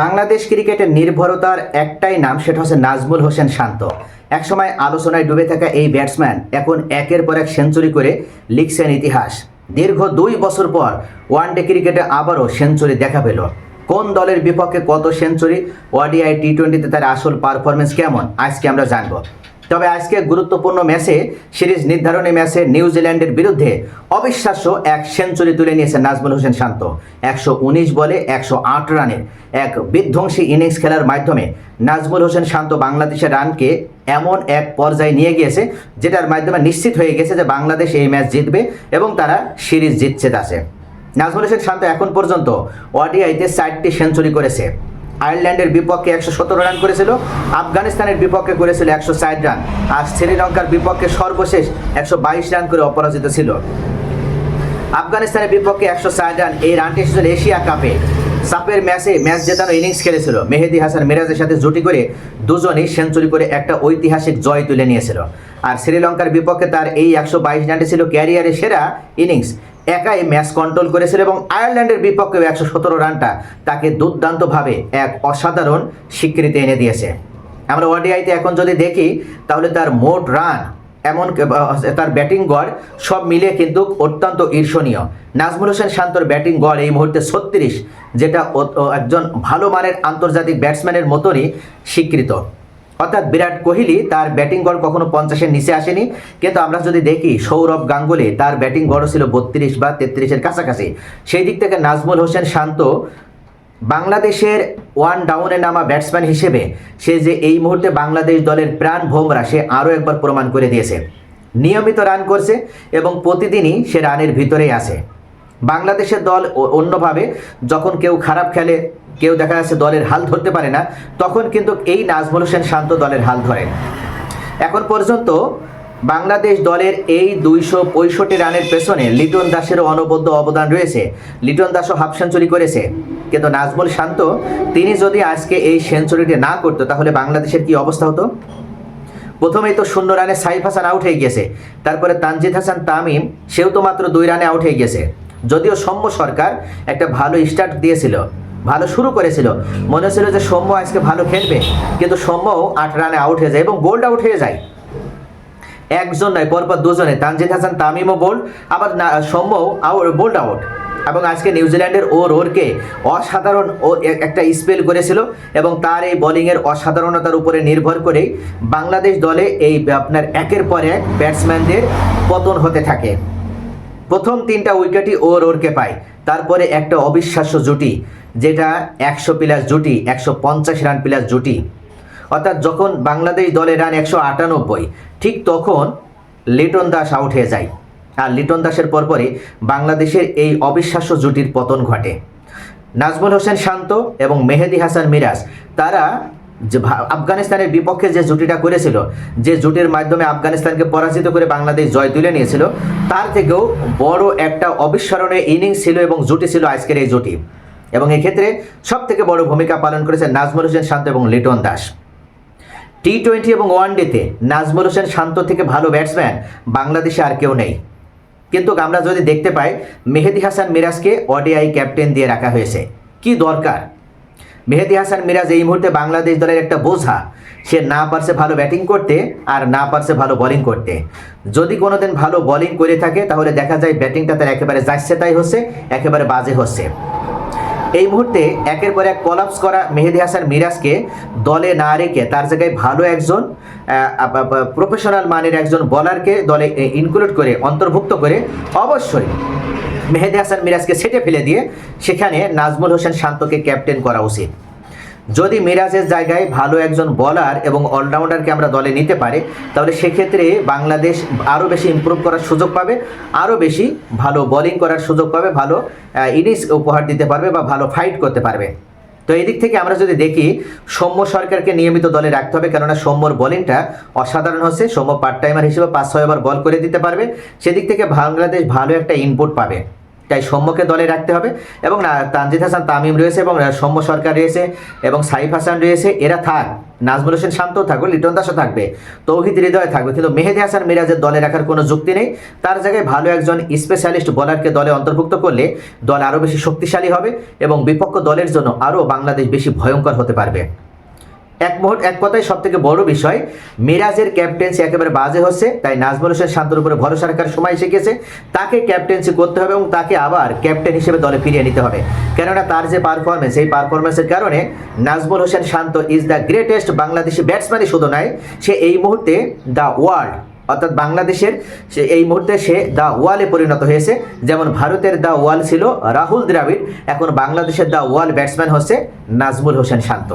বাংলাদেশ ক্রিকেটের নির্ভরতার একটাই নাম, সেটা হচ্ছে নাজমুল হোসেন শান্ত। একসময় আলোচনায় ডুবে থাকা এই ব্যাটসম্যান এখন একের পর এক সেঞ্চুরি করে লিখছেন ইতিহাস। দীর্ঘ 2 বছর পর ওয়ানডে ক্রিকেটে আবারও সেঞ্চুরি দেখা পেল। কোন দলের বিপক্ষে কত সেঞ্চুরি, ওডিআই টি-20তে তার আসল পারফরমেন্স কেমন, আজকে আমরা জানব। তবে আজকে গুরুত্বপূর্ণ ম্যাচে, সিরিজ নির্ধারণী ম্যাচে নিউজিল্যান্ডের বিরুদ্ধে অবিশ্বাস্য এক সেঞ্চুরি তুলে নিয়েছেন নাজমুল হোসেন শান্ত। 119 বলে 108 রানের এক বিধ্বংসী ইনিংস খেলার মাধ্যমে নাজমুল হোসেন শান্ত বাংলাদেশের রানকে এমন এক পর্যায়ে নিয়ে গিয়েছে, যেটার মাধ্যমে নিশ্চিত হয়ে গেছে যে বাংলাদেশ এই ম্যাচ জিতবে এবং তারা সিরিজ জিতছে। আছে নাজমুল হোসেন শান্ত এখন পর্যন্ত ওডিআইতে 4টি সেঞ্চুরি করেছে। আয়ারল্যান্ডের বিপক্ষে 117 রান করেছিল, আফগানিস্তানের বিপক্ষে করেছিল 160 রান, আর শ্রীলঙ্কার বিপক্ষে সর্বশেষ 122 রান করে অপরাজিত ছিল। আফগানিস্তানের বিপক্ষে 160 রান, এই রানটি এসেছিল এশিয়া কাপে। সাপের ম্যাচ জেতানো ইনিংস খেলেছিল। মেহেদী হাসান মিরাজের সাথে জুটি করে দুজনই সেঞ্চুরি করে একটা ঐতিহাসিক জয় তুলে নিয়েছিল। আর শ্রীলঙ্কার বিপক্ষে তার এই 122 রানটি ছিল ক্যারিয়ারের সেরা ইনিংস। একাই ম্যাচ কন্ট্রোল করেছিল এবং আয়ারল্যান্ডের বিপক্ষে 117 রানটা তাকে দুর্দান্তভাবে এক অসাধারণ স্বীকৃতি এনে দিয়েছে। আমরা ওডিআইতে এখন যদি দেখি তাহলে তার মোট রান, এমন তার ব্যাটিং গড় সব মিলিয়ে কিন্তু অত্যন্ত ঈর্ষণীয়। নাজমুল হোসেন শান্তর ব্যাটিং গড় এই মুহূর্তে 36, যেটা একজন ভালো মানের আন্তর্জাতিক ব্যাটসম্যানের মতনই স্বীকৃত। অর্থাৎ বিরাট কোহলি তার ব্যাটিং গড় কখনো 50-এর নিচে আসেনি, কিন্তু আমরা যদি দেখি সৌরভ গাঙ্গুলি তার ব্যাটিং গড় ছিল 32 বা 33-এর কাছাকাছি। সেই দিক থেকে নাজমুল হোসেন শান্ত বাংলাদেশের ওয়ান ডাউনে নামা ব্যাটসম্যান হিসেবে সে যে এই মুহূর্তে বাংলাদেশ দলের প্রাণ ভোমরা, সে আরও একবার প্রমাণ করে দিয়েছে। নিয়মিত রান করছে এবং প্রতিদিনই সে রানের ভিতরেই আছে। বাংলাদেশের দল অন্যভাবে যখন কেউ খারাপ খেলে, কেউ দেখা যাচ্ছে দলের হাল ধরতে পারে না, তখন কিন্তু এই নাজমুল হোসেন শান্ত দলের হাল ধরেন। এখন পর্যন্ত বাংলাদেশ দলের এই 265 রানের পেছনে লিটন দাসেরও অনবদ্য অবদান রয়েছে। লিটন দাসও হাফ সেঞ্চুরি করেছে, কিন্তু নাজমুল শান্ত তিনি যদি আজকে এই সেঞ্চুরিটি না করতো তাহলে বাংলাদেশের কি অবস্থা হতো? প্রথমেই তো 0 রানে সাইফ হাসান আউট হয়ে গেছে, তারপরে তানজিদ হাসান তামিম, সেও তো মাত্র 2 রানে আউট হয়ে গেছে। যদিও সৌম্য সরকার একটা ভালো স্টার্ট দিয়েছিল, ভালো শুরু করেছিল, মনে হচ্ছিল যে সৌম্য আজকে ভালো খেলবে, কিন্তু সৌম্যও 8 রানে আউট হয়ে যায় এবং বোল্ড আউট হয়ে যায়। একজন নয়, পরপর দুজনে, তানজিদ হাসান তামিমও বোল্ড, আবার সৌম্যও বোল্ড আউট। এবং আজকে নিউজিল্যান্ডের ওরকে অসাধারণ একটা স্পেল করেছিল এবং তার এই বোলিংয়ের অসাধারণতার উপরে নির্ভর করেই বাংলাদেশ দলে এই আপনার একের পর এক ব্যাটসম্যানদের পতন হতে থাকে। প্রথম 3টা উইকেটই ওরকে পায়, তারপরে একটা অবিশ্বাস্য জুটি, যেটা 100 প্লাস জুটি, 150 রান প্লাস জুটি। অর্থাৎ যখন বাংলাদেশ দলের রান 198, ঠিক তখন লিটন দাস আউট হয়ে যায়, আর লিটন দাসের পরপরই বাংলাদেশের এই অবিশ্বাস্য জুটির পতন ঘটে। নাজমুল হোসেন শান্ত এবং মেহেদী হাসান মিরাজ, তারা যে আফগানিস্তানের বিপক্ষে যে জুটিটা করেছিল, যে জুটির মাধ্যমে আফগানিস্তানকে পরাজিত করে বাংলাদেশ জয় তুলে নিয়েছিল, তার থেকেও বড় একটা অবিস্মরণীয় ইনিংস ছিল এবং জুটি ছিল আজকের এই জুটি। এবং এক্ষেত্রে সব থেকে বড় ভূমিকা পালন করেছে নাজমুল হোসেন শান্ত এবং লিটন দাস। টি-20 এবং ওয়ানডেতে নাজমুল হোসেন শান্ত থেকে ভালো ব্যাটসম্যান বাংলাদেশে আর কেউ নেই। কিন্তু আমরা যদি দেখতে পাই মেহেদী হাসান মিরাজকে ওডিআই ক্যাপ্টেন দিয়ে রাখা হয়েছে। কি দরকার? মেহেদী হাসান মিরাজ এই মুহূর্তে বাংলাদেশ দলের একটা বোঝা। সে না পারছে ভালো ব্যাটিং করতে, আর না পারছে ভালো বোলিং করতে। যদি কোনোদিন ভালো বোলিং করে থাকে তাহলে দেখা যায় ব্যাটিংটা তার একেবারে যাচ্ছে তাই হচ্ছে, একেবারে বাজে হচ্ছে। এই মুহূর্তে একের পর এক কলাপস করা মেহেদী হাসান মিরাজকে দলে না রেখে তার জায়গায় ভালো একজন প্রফেশনাল মানের একজন বোলারকে দলে ইনক্লুড করে, অন্তর্ভুক্ত করে অবশ্যই মেহেদী হাসান মিরাজকে সেটে ফেলে দিয়ে সেখানে নাজমুল হোসেন শান্তকে ক্যাপ্টেন করা উচিত। যদি মিরাজের জায়গায় ভালো একজন বোলার এবং অলরাউন্ডারকে আমরা দলে নিতে পারি, তাহলে সেক্ষেত্রে বাংলাদেশ আরও বেশি ইমপ্রুভ করার সুযোগ পাবে, আরও বেশি ভালো বোলিং করার সুযোগ পাবে, ভালো ইনিংস উপহার দিতে পারবে বা ভালো ফাইট করতে পারবে। তো এই দিক থেকে আমরা যদি দেখি সৌম্য সরকারকে নিয়মিত দলে রাখতে হবে, কেননা সৌম্যর বোলিংটা অসাধারণ হচ্ছে। সৌম্য পার্ট টাইমার হিসেবে 5-6 ওভার বল করে দিতে পারবে, সেদিক থেকে বাংলাদেশ ভালো একটা ইনপুট পাবে। তাই সৌম্যকে দলে রাখতে হবে এবং তানজিদ হাসান তামিম রয়েছে এবং সৌম্য সরকার রয়েছে এবং সাইফ হাসান রয়েছে, এরা থাক। নাজমুল হোসেন শান্ত থাকবে, লিটন দাসও থাকবে, তৌহিদ হৃদয় থাকবে, কিন্তু মেহেদী হাসান মিরাজের দলে রাখার কোনো যুক্তি নেই। তার জায়গায় ভালো একজন স্পেশালিস্ট বোলারকে দলে অন্তর্ভুক্ত করলে দল আরও বেশি শক্তিশালী হবে এবং বিপক্ষ দলের জন্য আরও বাংলাদেশ বেশি ভয়ঙ্কর হতে পারবে। এক কথায় সব থেকে বড় বিষয়, মিরাজের ক্যাপ্টেন্সি একেবারে বাজে হচ্ছে, তাই নাজমুল হোসেন শান্তর উপরে ভরসা রাখার সময় এসে গেছে। তাকে ক্যাপ্টেন্সি করতে হবে এবং তাকে আবার ক্যাপ্টেন হিসেবে দলে ফিরিয়ে নিতে হবে, কেননা তার যে পারফরমেন্স, এই পারফরমেন্সের কারণে নাজমুল হোসেন শান্ত ইজ দ্য গ্রেটেস্ট বাংলাদেশি ব্যাটসম্যানই শুধু নয়, সে এই মুহূর্তে দ্য ওয়ার্ল্ড, অর্থাৎ বাংলাদেশের সে এই মুহূর্তে সে দ্য ওয়ালে পরিণত হয়েছে। যেমন ভারতের দ্য ওয়াল ছিল রাহুল দ্রাবিড়, এখন বাংলাদেশের দ্য ওয়াল ব্যাটসম্যান হচ্ছে নাজমুল হোসেন শান্ত।